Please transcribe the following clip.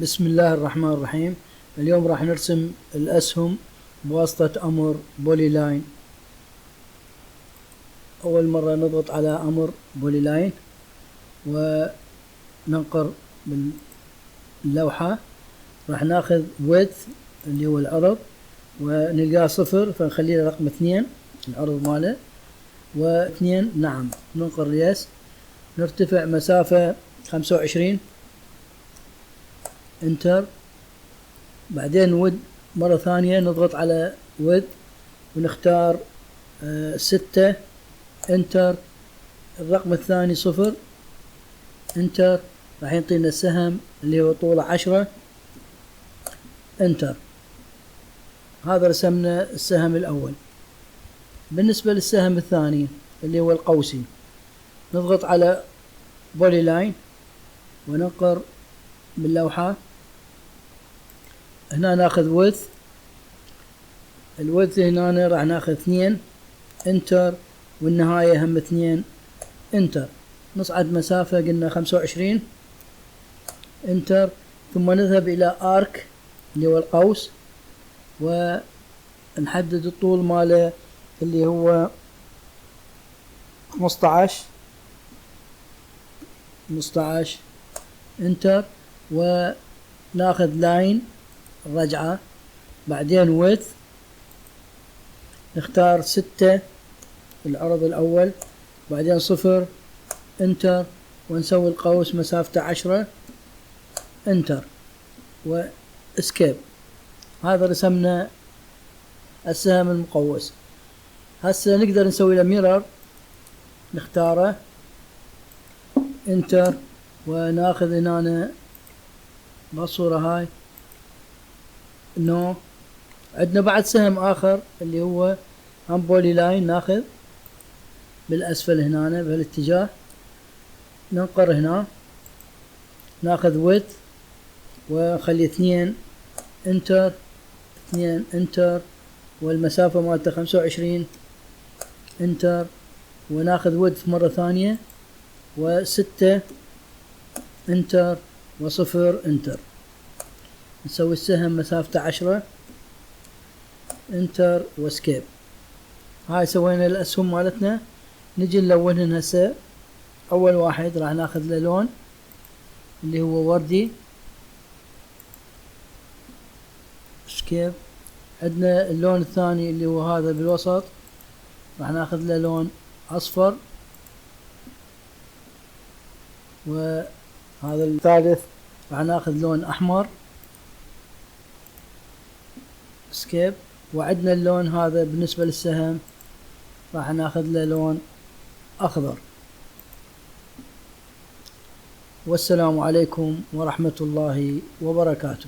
بسم الله الرحمن الرحيم. اليوم راح نرسم الأسهم بواسطة أمر بولي لاين. أول مرة نضغط على أمر بولي لاين وننقر باللوحة. راح ناخذ width اللي هو العرض ونلقاه 0، فنخليه رقم 2 العرض ماله، و2 نعم ننقر يس. نرتفع مسافة 25، انتر. بعدين ود مرة ثانية نضغط على ود ونختار 6، انتر. الرقم الثاني 0، انتر. راح يعطينا السهم اللي هو طوله 10، انتر. هذا رسمنا السهم الأول. بالنسبة للسهم الثاني اللي هو القوسي، نضغط على بولي لاين وننقر باللوحة. هنا ناخذ width، الويدث هنا راح ناخذ 2، انتر. والنهاية هم 2، انتر. نصعد مسافة قلنا 25، انتر. ثم نذهب إلى آرك اللي هو القوس ونحدد الطول ماله اللي هو 15، انتر. وناخذ لاين الرجعة. بعدين width نختار 6 العرض الأول، بعدين 0، انتر. ونسوي القوس مسافته 10، انتر واسكيب. هذا رسمنا السهم المقوس. هسه نقدر نسوي له ميرر، نختاره انتر وناخذ هنا بالصورة هاي نو. عندنا بعد سهم آخر اللي هو هم بولي لاين، ناخذ بالأسفل هنا بهالاتجاه، ننقر هنا، ناخذ width وخلي 2، انتر، 2 انتر. والمسافة مالته 25، انتر. وناخذ width مرة ثانية، و6 انتر، و0 انتر. نسوي السهم مسافته 10، انتر واسكيب. هاي سوينا الأسهم مالتنا. نجي نلونهن هسه. أول واحد راح ناخذ له لون اللي هو وردي، اسكيب. عندنا اللون الثاني اللي هو هذا بالوسط، راح ناخذ له لون أصفر. وهذا الثالث راح ناخذ لون أحمر، اسكيب. وعندنا اللون هذا بالنسبة للسهم راح ناخذ له لون أخضر. والسلام عليكم ورحمة الله وبركاته.